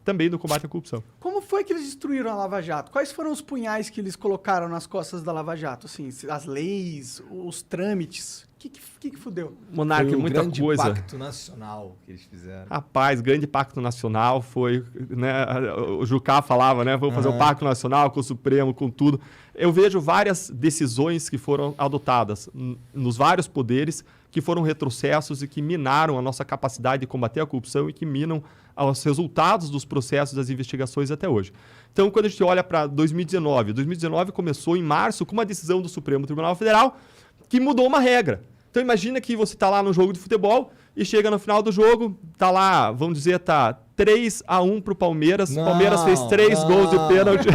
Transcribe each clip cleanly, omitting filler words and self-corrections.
também do combate à corrupção. Como foi que eles destruíram a Lava Jato? Quais foram os punhais que eles colocaram nas costas da Lava Jato? Assim, as leis, os trâmites. O que fudeu? Monarca, muita grande coisa. pacto nacional que eles fizeram. Rapaz, grande pacto nacional foi, né, o Jucá falava, né, vamos fazer um pacto nacional com o Supremo, com tudo. Eu vejo várias decisões que foram adotadas nos vários poderes que foram retrocessos e que minaram a nossa capacidade de combater a corrupção e que minam os resultados dos processos das investigações até hoje. Então, quando a gente olha para 2019 começou em março com uma decisão do Supremo Tribunal Federal que mudou uma regra. Então imagina que você está lá no jogo de futebol e chega no final do jogo, tá lá, vamos dizer, tá 3-1 pro Palmeiras. O Palmeiras fez 3 gols de pênalti.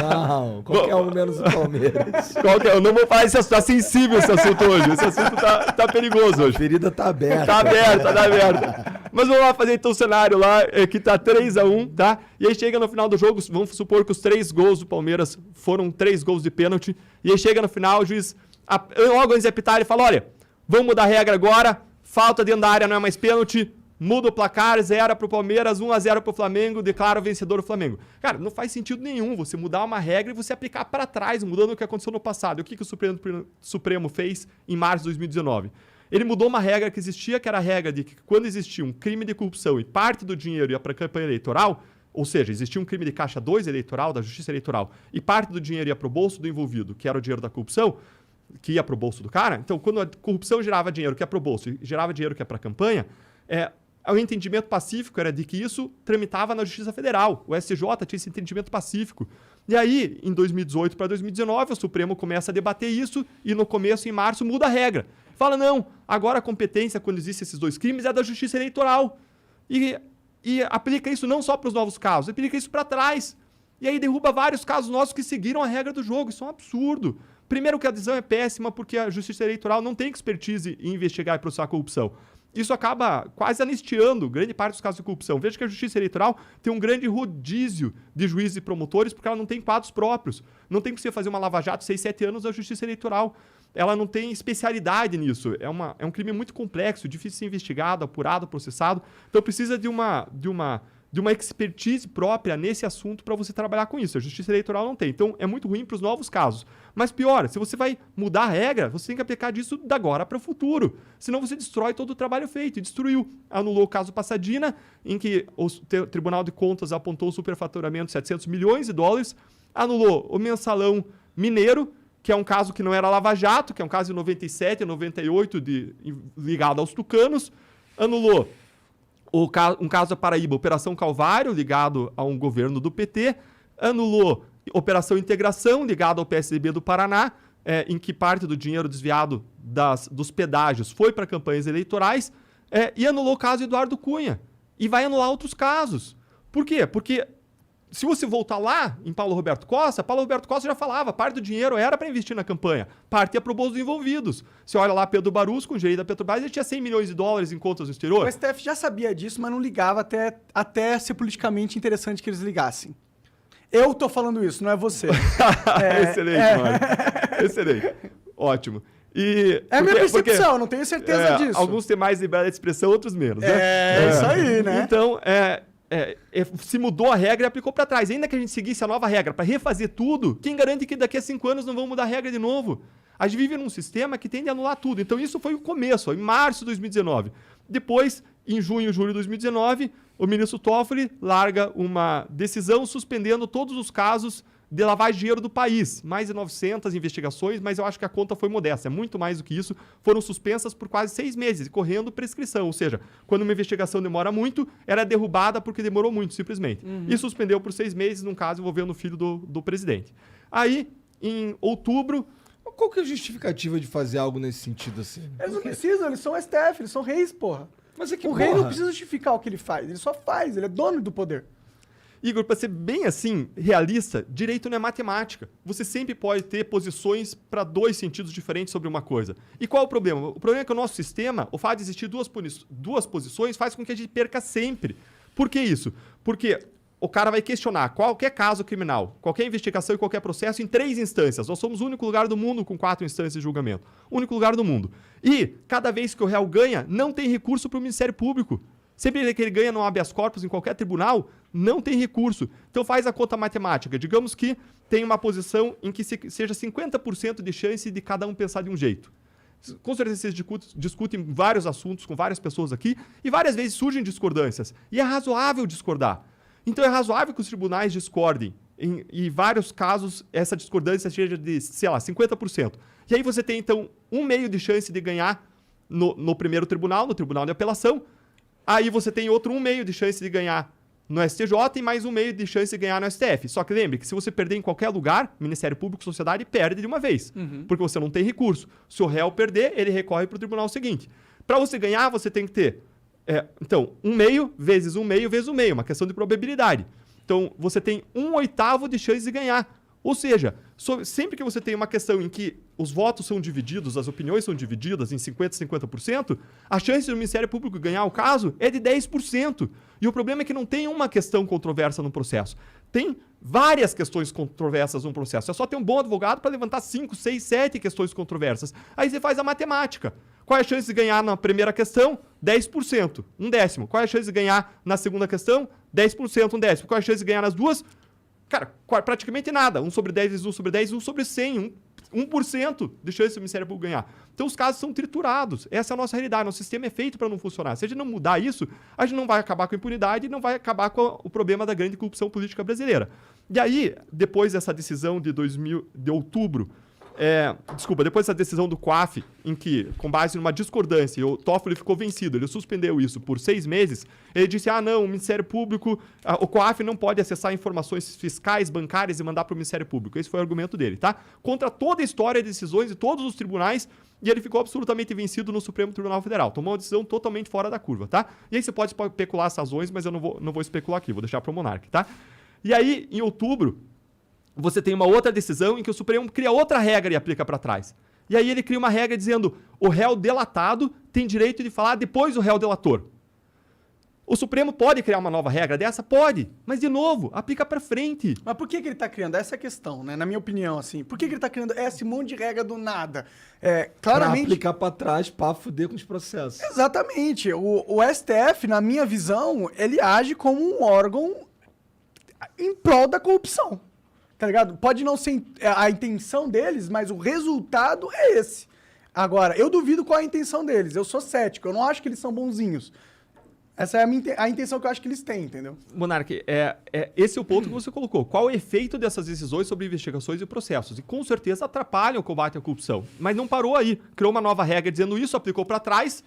Não, qualquer um menos o Palmeiras. Eu não vou falar esse assunto, tá sensível esse assunto hoje. Esse assunto tá perigoso hoje. A ferida tá aberta. Tá aberta. Mas vamos lá fazer então o cenário lá, que tá 3-1, tá? E aí chega no final do jogo, vamos supor que os 3 gols do Palmeiras foram 3 gols de pênalti. E aí chega no final, o juiz, logo antes de apitar, ele fala, olha, vamos mudar a regra agora, falta dentro da área não é mais pênalti, muda o placar, 0 pro Palmeiras, 1-0 pro Flamengo, declara o vencedor o Flamengo. Cara, não faz sentido nenhum você mudar uma regra e você aplicar para trás, mudando o que aconteceu no passado. E o que o Supremo fez em março de 2019? Ele mudou uma regra que existia, que era a regra de que quando existia um crime de corrupção e parte do dinheiro ia para a campanha eleitoral, ou seja, existia um crime de caixa 2 eleitoral, da Justiça Eleitoral, e parte do dinheiro ia para o bolso do envolvido, que era o dinheiro da corrupção, que ia para o bolso do cara. Então, quando a corrupção gerava dinheiro que é para o bolso e gerava dinheiro que é para a campanha, o entendimento pacífico era de que isso tramitava na Justiça Federal. O STJ tinha esse entendimento pacífico. E aí, em 2018 para 2019, o Supremo começa a debater isso e no começo, em março, muda a regra. Fala, não, agora a competência, quando existem esses 2 crimes, é da Justiça Eleitoral. E aplica isso não só para os novos casos, aplica isso para trás. E aí derruba vários casos nossos que seguiram a regra do jogo. Isso é um absurdo. Primeiro que a decisão é péssima porque a Justiça Eleitoral não tem expertise em investigar e processar a corrupção. Isso acaba quase anistiando grande parte dos casos de corrupção. Veja que a Justiça Eleitoral tem um grande rodízio de juízes e promotores porque ela não tem quadros próprios. Não tem que você fazer uma lava-jato 6, 7 anos da Justiça Eleitoral. Ela não tem especialidade nisso. É um crime muito complexo, difícil de ser investigado, apurado, processado. Então precisa de uma expertise própria nesse assunto para você trabalhar com isso. A Justiça Eleitoral não tem. Então é muito ruim para os novos casos. Mas pior, se você vai mudar a regra, você tem que aplicar disso da agora para o futuro. Senão você destrói todo o trabalho feito. E destruiu. Anulou o caso Passadina, em que o Tribunal de Contas apontou o superfaturamento de 700 milhões de dólares. Anulou o mensalão mineiro, que é um caso que não era lava-jato, que é um caso de 97 e 98 ligado aos tucanos. Anulou um caso da Paraíba, Operação Calvário, ligado a um governo do PT. Anulou Operação Integração, ligado ao PSDB do Paraná, em que parte do dinheiro desviado dos pedágios foi para campanhas eleitorais. E anulou o caso Eduardo Cunha. E vai anular outros casos. Por quê? Porque se você voltar lá em Paulo Roberto Costa já falava, parte do dinheiro era para investir na campanha, parte ia para o bolso dos envolvidos. Você olha lá, Pedro Barusco, o gerente da Petrobras, ele tinha 100 milhões de dólares em contas no exterior. O STF já sabia disso, mas não ligava até ser politicamente interessante que eles ligassem. Eu tô falando isso, não é você. Excelente, Mário. Excelente. Ótimo. A minha percepção, não tenho certeza disso. Alguns têm mais liberdade de expressão, outros menos. Isso aí, né? Então, se mudou a regra e aplicou para trás. Ainda que a gente seguisse a nova regra para refazer tudo, quem garante que daqui a 5 anos não vão mudar a regra de novo? A gente vive num sistema que tende a anular tudo. Então isso foi o começo, em março de 2019. Depois, em junho e julho de 2019, o ministro Toffoli larga uma decisão suspendendo todos os casos de lavagem de dinheiro do país. Mais de 900 investigações, mas eu acho que a conta foi modesta. É muito mais do que isso. Foram suspensas por quase 6 meses, correndo prescrição. Ou seja, quando uma investigação demora muito, ela é derrubada porque demorou muito, simplesmente. E suspendeu por 6 meses, num caso envolvendo o filho do presidente. Aí, em outubro... Qual que é a justificativa de fazer algo nesse sentido assim? Eles não precisam, eles são STF, eles são reis, porra. Mas o rei não precisa justificar o que ele faz, ele só faz, ele é dono do poder. Igor, para ser bem assim, realista, direito não é matemática. Você sempre pode ter posições para 2 sentidos diferentes sobre uma coisa. E qual é o problema? O problema é que o nosso sistema, o fato de existir duas posições, faz com que a gente perca sempre. Por que isso? Porque o cara vai questionar qualquer caso criminal, qualquer investigação e qualquer processo em 3 instâncias. Nós somos o único lugar do mundo com 4 instâncias de julgamento. O único lugar do mundo. E, cada vez que o réu ganha, não tem recurso para o Ministério Público. Sempre que ele ganha no habeas corpus em qualquer tribunal, não tem recurso. Então faz a conta matemática. Digamos que tem uma posição em que seja 50% de chance de cada um pensar de um jeito. Com certeza vocês discutem vários assuntos com várias pessoas aqui e várias vezes surgem discordâncias. E é razoável discordar. Então é razoável que os tribunais discordem. Em vários casos, essa discordância seja de, sei lá, 50%. E aí você tem, então, 1/2 de chance de ganhar no primeiro tribunal, no tribunal de apelação. Aí você tem outro 1/2 de chance de ganhar no STJ e mais 1/2 de chance de ganhar no STF. Só que lembre que se você perder em qualquer lugar, Ministério Público, sociedade, perde de uma vez. Porque você não tem recurso. Se o réu perder, ele recorre para o tribunal seguinte. Para você ganhar, você tem que ter, então, 1/2 vezes 1/2 vezes 1/2, uma questão de probabilidade. Então, você tem 1/8 de chance de ganhar. Ou seja, sempre que você tem uma questão em que os votos são divididos, as opiniões são divididas em 50% e 50%, a chance do Ministério Público ganhar o caso é de 10%. E o problema é que não tem uma questão controversa no processo. Tem várias questões controversas no processo. É só ter um bom advogado para levantar 5, 6, 7 questões controversas. Aí você faz a matemática. Qual é a chance de ganhar na primeira questão? 10%, 1/10. Qual é a chance de ganhar na segunda questão? 10%, 1/10. Qual é a chance de ganhar nas duas? Cara, praticamente nada. 1/10 vezes 1/10, 1/100. 1% de chance do Ministério Público ganhar. Então os casos são triturados. Essa é a nossa realidade. Nosso sistema é feito para não funcionar. Se a gente não mudar isso, a gente não vai acabar com a impunidade e não vai acabar com o problema da grande corrupção política brasileira. E aí, depois dessa decisão de outubro, depois dessa decisão do COAF, em que, com base numa discordância, o Toffoli ficou vencido, ele suspendeu isso por 6 meses, ele disse, não, o Ministério Público, o COAF não pode acessar informações fiscais, bancárias e mandar para o Ministério Público. Esse foi o argumento dele, tá? Contra toda a história de decisões de todos os tribunais, e ele ficou absolutamente vencido no Supremo Tribunal Federal. Tomou uma decisão totalmente fora da curva, tá? E aí você pode especular as razões, mas eu não vou especular aqui, vou deixar para o Monark, tá? E aí, em outubro, você tem uma outra decisão em que o Supremo cria outra regra e aplica para trás. E aí ele cria uma regra dizendo o réu delatado tem direito de falar depois do réu delator. O Supremo pode criar uma nova regra dessa? Pode. Mas, de novo, aplica para frente. Mas por que ele tá criando? Essa é a questão, né? Na minha opinião, assim. Por que ele tá criando esse monte de regra do nada? Claramente... Pra aplicar pra trás, pra fuder com os processos. Exatamente. O STF, na minha visão, ele age como um órgão em prol da corrupção. Tá ligado? Pode não ser a intenção deles, mas o resultado é esse. Agora, eu duvido qual é a intenção deles. Eu sou cético. Eu não acho que eles são bonzinhos. Essa é a intenção que eu acho que eles têm, entendeu? Monark, esse é o ponto que você colocou. Qual o efeito dessas decisões sobre investigações e processos? E com certeza atrapalham o combate à corrupção. Mas não parou aí. Criou uma nova regra dizendo isso, aplicou para trás.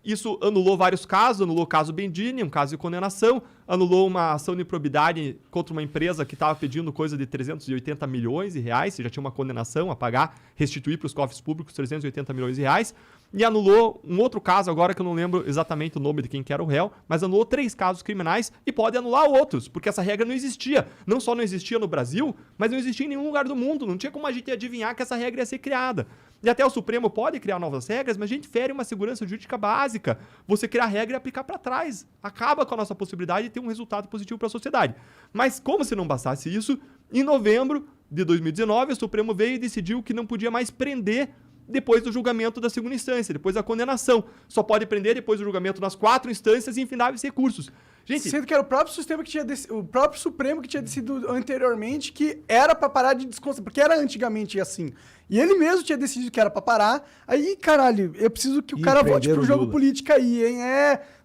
Isso anulou vários casos, anulou o caso Bendini, um caso de condenação, anulou uma ação de improbidade contra uma empresa que estava pedindo coisa de 380 milhões de reais, já tinha uma condenação a pagar, restituir para os cofres públicos 380 milhões de reais, e anulou um outro caso agora que eu não lembro exatamente o nome de quem que era o réu, mas anulou 3 casos criminais e pode anular outros, porque essa regra não existia. Não só não existia no Brasil, mas não existia em nenhum lugar do mundo, não tinha como a gente adivinhar que essa regra ia ser criada. E até o Supremo pode criar novas regras, mas a gente fere uma segurança jurídica básica. Você criar regra e aplicar para trás. Acaba com a nossa possibilidade de ter um resultado positivo para a sociedade. Mas como se não bastasse isso, em novembro de 2019, o Supremo veio e decidiu que não podia mais prender depois do julgamento da segunda instância, depois da condenação. Só pode prender depois do julgamento nas 4 instâncias e infindáveis recursos. Gente, sendo que era o próprio sistema que tinha o próprio Supremo que tinha decidido anteriormente que era pra parar de desconsiderar, porque era antigamente assim. E ele mesmo tinha decidido que era pra parar. Aí, caralho, eu preciso que o cara volte pro jogo político aí, hein?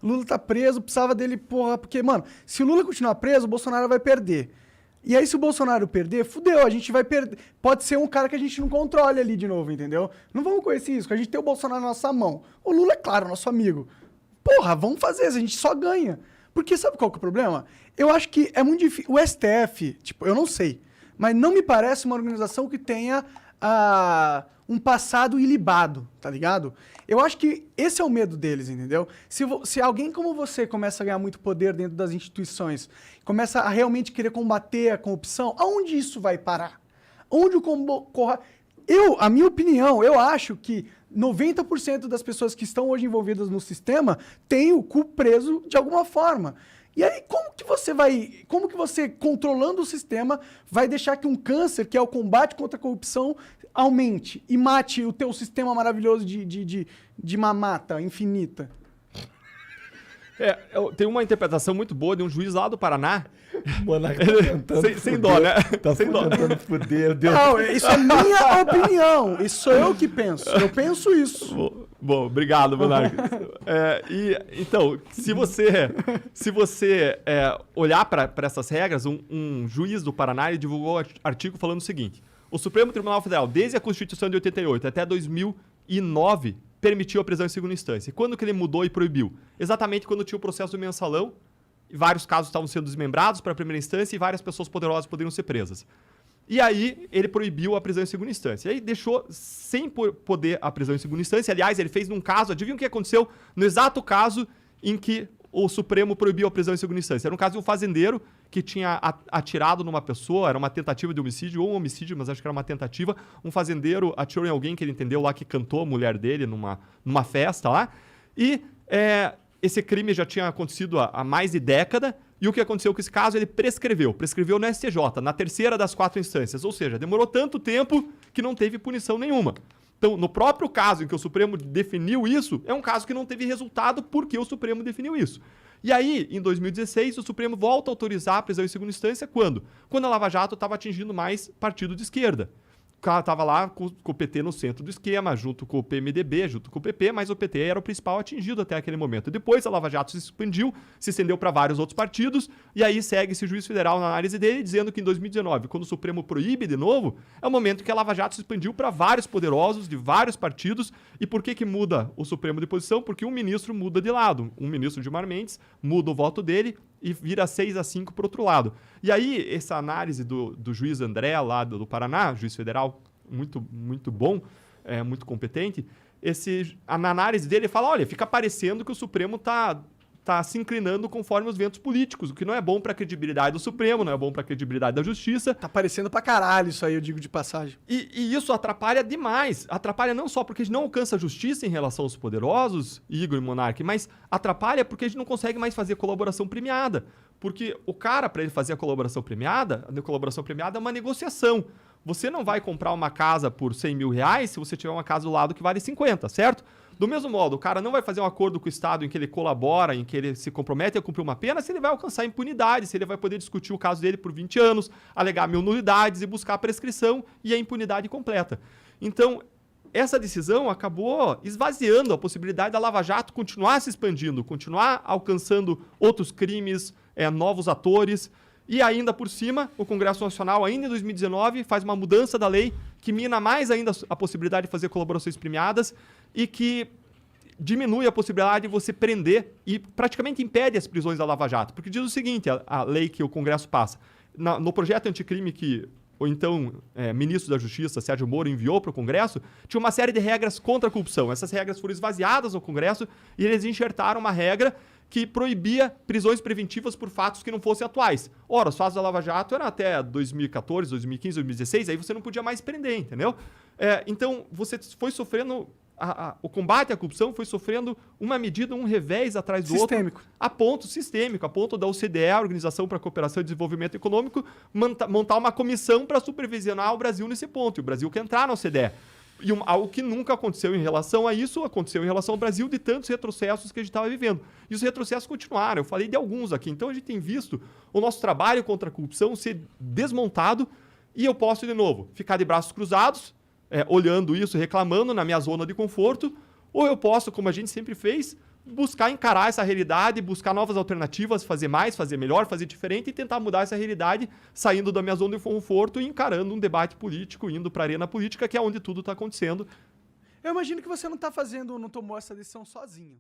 Lula tá preso, precisava dele, porra, porque, mano, se o Lula continuar preso, o Bolsonaro vai perder. E aí, se o Bolsonaro perder, fudeu, a gente vai perder. Pode ser um cara que a gente não controle ali de novo, entendeu? Não vamos correr esse risco, a gente tem o Bolsonaro na nossa mão. O Lula, é claro, nosso amigo. Porra, vamos fazer isso, a gente só ganha. Porque sabe qual que é o problema? Eu acho que é muito difícil. O STF, tipo, eu não sei, mas não me parece uma organização que tenha um passado ilibado, tá ligado? Eu acho que esse é o medo deles, entendeu? Se alguém como você começa a ganhar muito poder dentro das instituições, começa a realmente querer combater a corrupção, aonde isso vai parar? Onde a minha opinião, eu acho que 90% das pessoas que estão hoje envolvidas no sistema têm o cu preso de alguma forma. E aí, como que você, controlando o sistema, vai deixar que um câncer, que é o combate contra a corrupção, aumente e mate o teu sistema maravilhoso de mamata infinita? Tem uma interpretação muito boa de um juiz lá do Paraná. O Monarca tá tentando Sem dó, né? Tá Sem dó. tentando foder. Não, isso é minha opinião. Isso sou eu que penso. Eu penso isso. Bom, obrigado, Monarca. Então, se você olhar para essas regras, um juiz do Paraná ele divulgou um artigo falando o seguinte: o Supremo Tribunal Federal, desde a Constituição de 88 até 2009, permitiu a prisão em segunda instância. E quando que ele mudou e proibiu? Exatamente quando tinha o processo do mensalão, e vários casos estavam sendo desmembrados para a primeira instância e várias pessoas poderosas poderiam ser presas. E aí ele proibiu a prisão em segunda instância. E aí deixou sem poder a prisão em segunda instância. Aliás, ele fez num caso, adivinha o que aconteceu? No exato caso em que o Supremo proibiu a prisão em segunda instância. Era um caso de um fazendeiro que tinha atirado numa pessoa, era uma tentativa de homicídio, ou um homicídio, mas acho que era uma tentativa. Um fazendeiro atirou em alguém que ele entendeu lá que cantou a mulher dele numa festa lá. E esse crime já tinha acontecido há mais de década. E o que aconteceu com esse caso? Ele prescreveu no STJ, na terceira das 4 instâncias. Ou seja, demorou tanto tempo que não teve punição nenhuma. Então, no próprio caso em que o Supremo definiu isso, é um caso que não teve resultado porque o Supremo definiu isso. E aí, em 2016, o Supremo volta a autorizar a prisão em segunda instância quando? Quando a Lava Jato estava atingindo mais partido de esquerda. O cara estava lá com o PT no centro do esquema, junto com o PMDB, junto com o PP, mas o PT era o principal atingido até aquele momento. Depois a Lava Jato se expandiu, se estendeu para vários outros partidos, e aí segue esse juiz federal na análise dele, dizendo que em 2019, quando o Supremo proíbe de novo, é o momento que a Lava Jato se expandiu para vários poderosos de vários partidos. E por que muda o Supremo de posição? Porque um ministro muda de lado. Um ministro, Gilmar Mendes, muda o voto dele e vira 6-5 para o outro lado. E aí, essa análise do juiz André, lá do Paraná, juiz federal muito, muito bom, muito competente, na análise dele, ele fala, olha, fica parecendo que o Supremo está se inclinando conforme os ventos políticos, o que não é bom para a credibilidade do Supremo, não é bom para a credibilidade da Justiça. Tá parecendo pra caralho isso aí, eu digo de passagem. E isso atrapalha demais. Atrapalha não só porque a gente não alcança a justiça em relação aos poderosos, Igor e Monark, mas atrapalha porque a gente não consegue mais fazer colaboração premiada. Porque o cara, para ele fazer a colaboração premiada é uma negociação. Você não vai comprar uma casa por 100 mil reais se você tiver uma casa do lado que vale 50, certo? Do mesmo modo, o cara não vai fazer um acordo com o Estado em que ele colabora, em que ele se compromete a cumprir uma pena, se ele vai alcançar impunidade, se ele vai poder discutir o caso dele por 20 anos, alegar 1000 nulidades e buscar a prescrição e a impunidade completa. Então, essa decisão acabou esvaziando a possibilidade da Lava Jato continuar se expandindo, continuar alcançando outros crimes, novos atores. E ainda por cima, o Congresso Nacional, ainda em 2019, faz uma mudança da lei que mina mais ainda a possibilidade de fazer colaborações premiadas e que diminui a possibilidade de você prender e praticamente impede as prisões da Lava Jato. Porque diz o seguinte, a lei que o Congresso passa, no projeto anticrime que o então ministro da Justiça, Sérgio Moro, enviou para o Congresso, tinha uma série de regras contra a corrupção. Essas regras foram esvaziadas no Congresso e eles enxertaram uma regra que proibia prisões preventivas por fatos que não fossem atuais. Ora, os fatos da Lava Jato eram até 2014, 2015, 2016, aí você não podia mais prender, entendeu? Então, você foi sofrendo... o combate à corrupção foi sofrendo uma medida, um revés atrás do outro. A ponto da OCDE, a Organização para a Cooperação e Desenvolvimento Econômico, montar uma comissão para supervisionar o Brasil nesse ponto. E o Brasil quer entrar na OCDE. E algo que nunca aconteceu em relação a isso, aconteceu em relação ao Brasil, de tantos retrocessos que a gente estava vivendo. E os retrocessos continuaram. Eu falei de alguns aqui. Então, a gente tem visto o nosso trabalho contra a corrupção ser desmontado. E eu posso, de novo, ficar de braços cruzados, olhando isso, reclamando na minha zona de conforto, ou eu posso, como a gente sempre fez, buscar encarar essa realidade, buscar novas alternativas, fazer mais, fazer melhor, fazer diferente e tentar mudar essa realidade, saindo da minha zona de conforto e encarando um debate político, indo para a arena política, que é onde tudo está acontecendo. Eu imagino que você não tomou essa decisão sozinho.